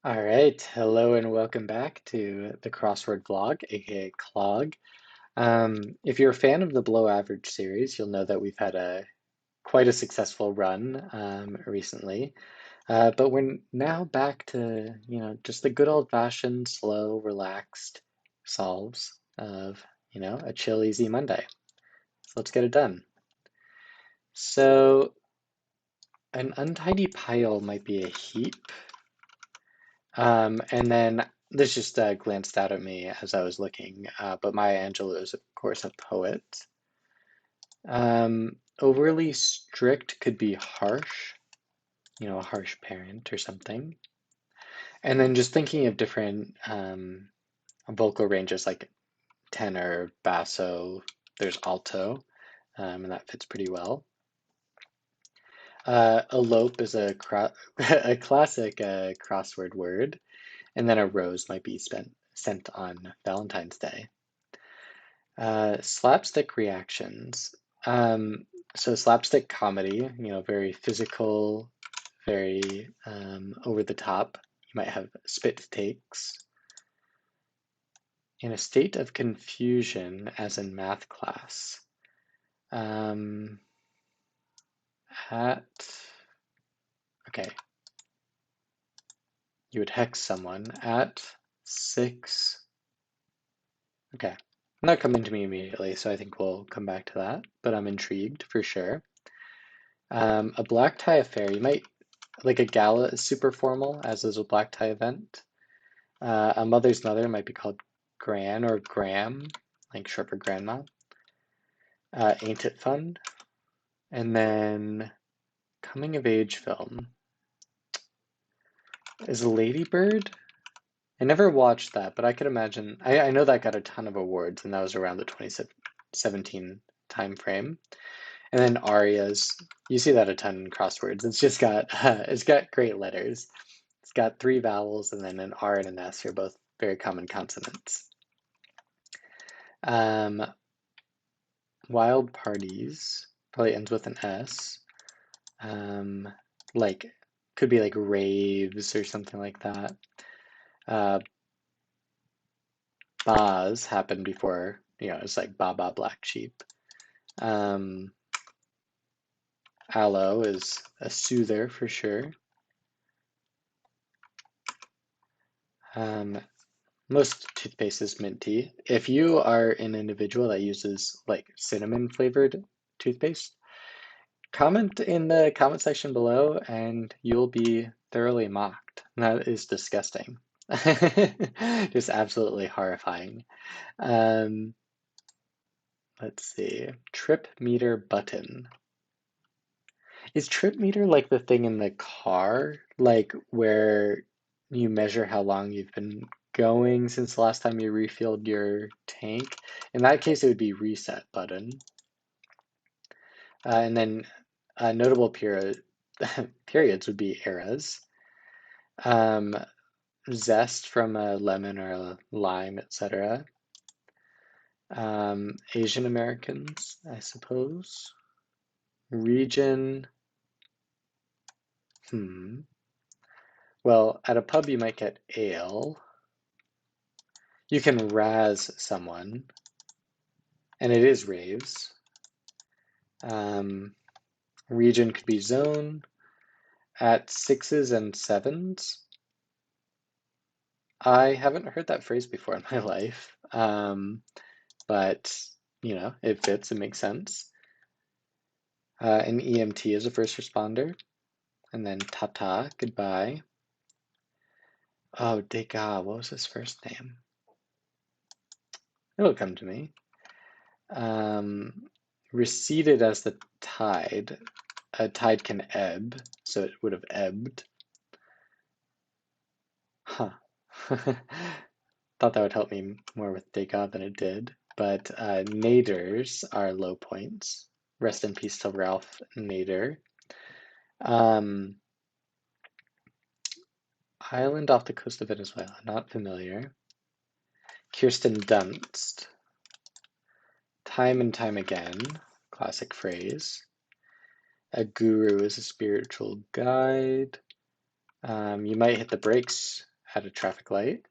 All right, hello and welcome back to the Crossword vlog, aka Clog. If you're a fan of the Below Average series, you'll know that we've had a quite a successful run recently. But we're now back to, just the good old-fashioned, slow, relaxed solves of, a chill, easy Monday. So let's get it done. So an untidy pile might be a heap. And then this just glanced out at me as I was looking, but Maya Angelou is, of course, a poet. Overly strict could be harsh, a harsh parent or something. And then just thinking of different vocal ranges like tenor, basso, there's alto, and that fits pretty well. Elope is a classic crossword word. And then a rose might be sent on Valentine's Day. Slapstick reactions. So slapstick comedy, very physical, very over the top. You might have spit takes. In a state of confusion, as in math class. Um, at, okay, you would hex someone at 6. Okay. Not coming to me immediately, so I think we'll come back to that, but I'm intrigued for sure. A black tie affair, you might, like a gala is super formal, as is a black tie event. A mother's mother might be called Gran or Gram, like short for grandma. Ain't It Fun? And then coming of age film. Is a Ladybird? I never watched that, but I could imagine. I know that got a ton of awards, and that was around the 2017 time frame. And then arias, you see that a ton in crosswords. It's got great letters. It's got 3 vowels, and then an R and an S are both very common consonants. Um, Wild parties probably ends with an S. Like could be like raves or something like that. Uh, Bas happened before, it's like Baba Black Sheep. Um, Aloe is a soother for sure. Um, Most toothpaste is mint tea. If you are an individual that uses like cinnamon flavored toothpaste, comment in the comment section below and you'll be thoroughly mocked. That is disgusting. Just absolutely horrifying. Um, let's see. Trip meter button. Is trip meter like the thing in the car? Like where you measure how long you've been going since the last time you refilled your tank? In that case, it would be reset button. And then notable periods would be eras. Um, Zest from a lemon or a lime, etc. Asian Americans, I suppose. Region. Well, at a pub you might get ale. You can razz someone, and it is raves. Region could be zone. At 6s and 7s, I haven't heard that phrase before in my life, but it fits, it makes sense. An EMT is a first responder, and then ta-ta, goodbye. Oh, Degas, what was his first name? It'll come to me. Receded as the tide. A tide can ebb, so it would have ebbed. Huh. Thought that would help me more with Degas than it did. But naders are low points. Rest in peace to Ralph Nader. Island off the coast of Venezuela, not familiar. Kirsten Dunst. Time and time again, classic phrase. A guru is a spiritual guide. You might hit the brakes at a traffic light.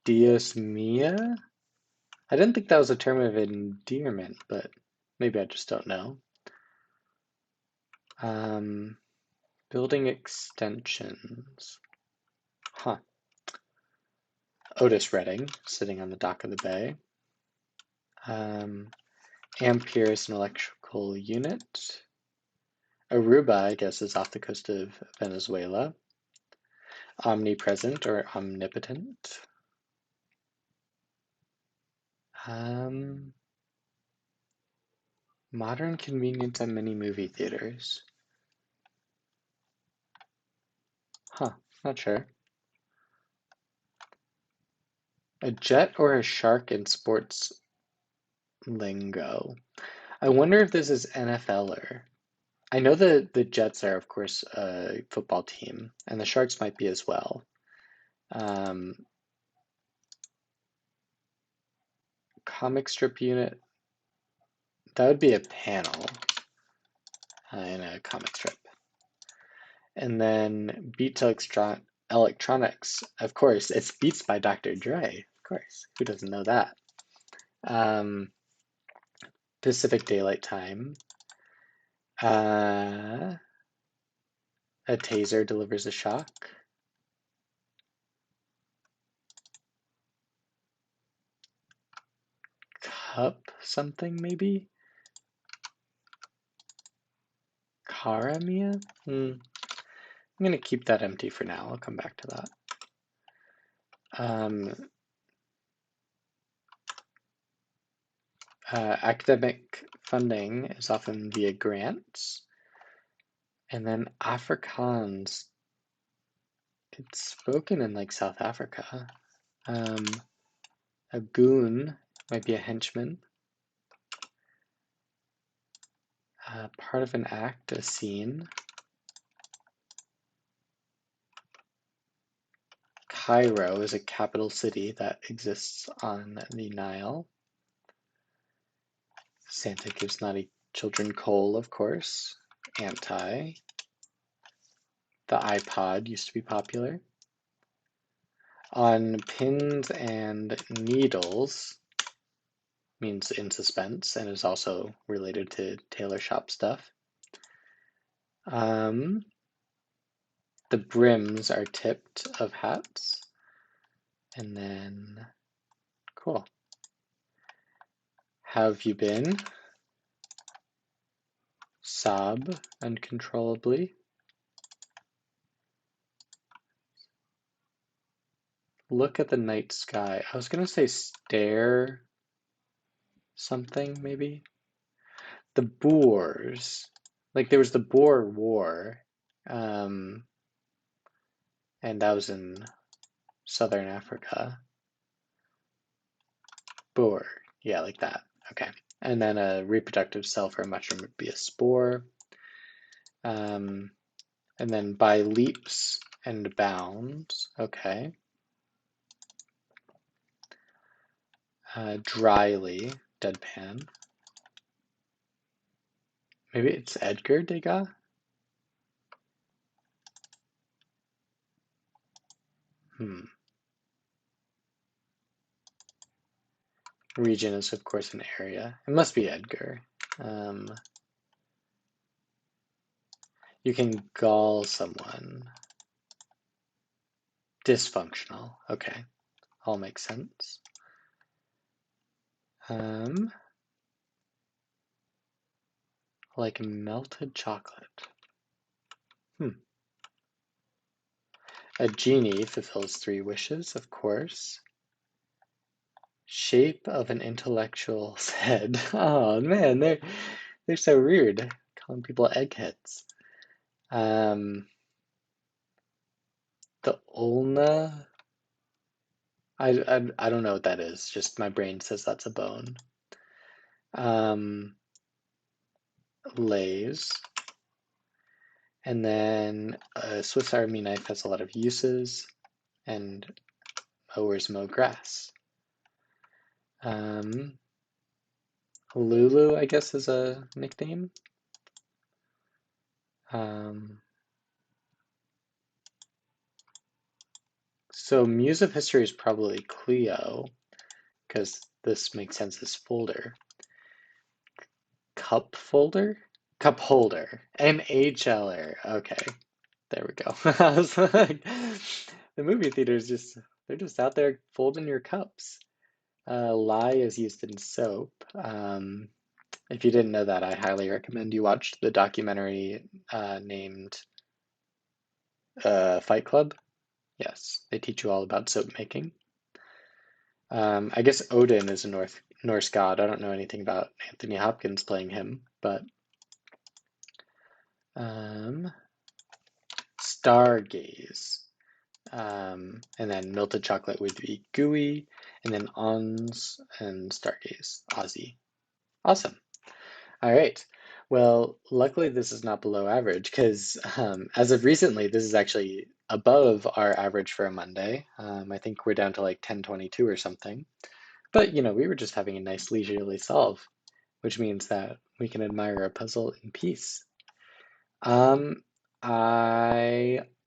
Dios mia? I didn't think that was a term of endearment, but maybe I just don't know. Building extensions. Huh. Otis Redding, sitting on the dock of the bay. Ampere is an electrical unit. Aruba, I guess, is off the coast of Venezuela. Omnipresent or omnipotent. Modern convenience at many movie theaters. Huh, not sure. A jet or a shark in sports lingo. I wonder if this is NFLer. I know the Jets are, of course, a football team, and the Sharks might be as well. Comic strip unit. That would be a panel in a comic strip. And then Beats Electronics. Of course, it's Beats by Dr. Dre. Of course, who doesn't know that? Pacific Daylight Time. A taser delivers a shock. Cup something, maybe? Karamia? I'm going to keep that empty for now. I'll come back to that. Academic funding is often via grants. And then Afrikaans, it's spoken in like South Africa. A goon might be a henchman. Part of an act, a scene. Cairo is a capital city that exists on the Nile. Santa gives naughty children coal, of course. Anti. The iPod used to be popular. On pins and needles means in suspense and is also related to tailor shop stuff. The brims are tipped of hats. And then, cool. How have you been? Sob uncontrollably. Look at the night sky. I was gonna say stare something, maybe? The Boers. Like there was the Boer War. And that was in Southern Africa. Boer. Yeah, like that. Okay. And then a reproductive cell for a mushroom would be a spore. And then by leaps and bounds. Okay. Dryly, deadpan. Maybe it's Edgar Degas? Region is, of course, an area. It must be Edgar. You can gall someone. Dysfunctional. Okay. All makes sense. Like melted chocolate. A genie fulfills 3 wishes, of course. Shape of an intellectual's head. Oh man, they're so rude, calling people eggheads. The ulna. I don't know what that is. Just my brain says that's a bone. Lays. And then a Swiss Army knife has a lot of uses, and mowers mow grass. Lulu, I guess, is a nickname. So Muse of History is probably Cleo, because this makes sense as folder. Cup folder? Cup holder. NHLer. Okay, there we go. I was like, the movie theaters they're just out there folding your cups. Lye is used in soap. If you didn't know that, I highly recommend you watch the documentary named Fight Club. Yes, they teach you all about soap making. I guess Odin is a Norse god. I don't know anything about Anthony Hopkins playing him, but Stargaze. And then melted chocolate would be gooey, and then ons and Stargaze, Aussie. Awesome. All right. Well, luckily this is not below average because as of recently, this is actually above our average for a Monday. I think we're down to like 1022 or something. But we were just having a nice leisurely solve, which means that we can admire a puzzle in peace. I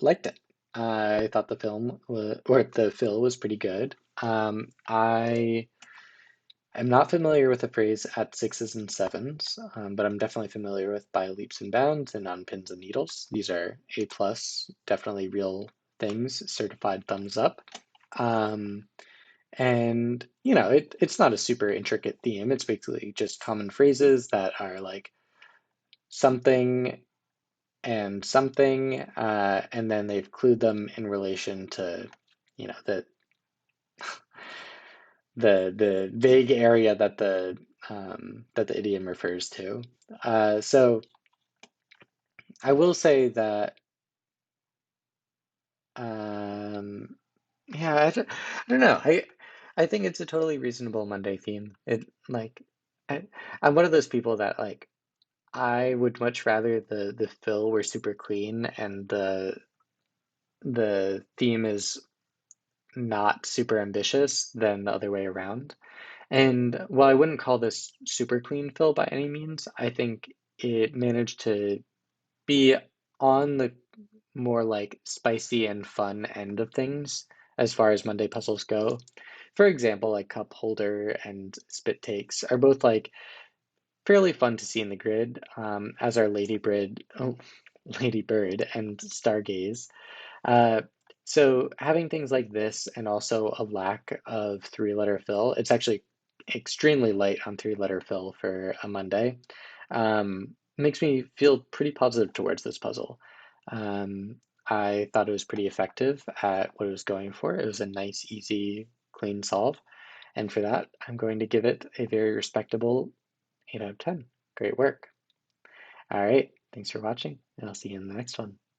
liked it. I thought the film was, or the fill was pretty good. I am not familiar with the phrase at sixes and sevens, but I'm definitely familiar with by leaps and bounds and on pins and needles. These are A plus, definitely real things, certified thumbs up. And it's not a super intricate theme. It's basically just common phrases that are like something and something, and then they've clued them in relation to, the the vague area that the idiom refers to. So I will say that, yeah, I don't know. I think it's a totally reasonable Monday theme. It like I, I'm one of those people that like I would much rather the fill were super clean and the theme is not super ambitious than the other way around. And while I wouldn't call this super clean fill by any means, I think it managed to be on the more like spicy and fun end of things as far as Monday puzzles go. For example, like Cup Holder and Spit Takes are both like fairly fun to see in the grid, as are Lady Bird and Stargaze. Uh, so having things like this and also a lack of three-letter fill, it's actually extremely light on three-letter fill for a Monday, makes me feel pretty positive towards this puzzle. Um, I thought it was pretty effective at what it was going for. It was a nice, easy, clean solve. And for that, I'm going to give it a very respectable 8 out of 10. Great work. All right. Thanks for watching, and I'll see you in the next one.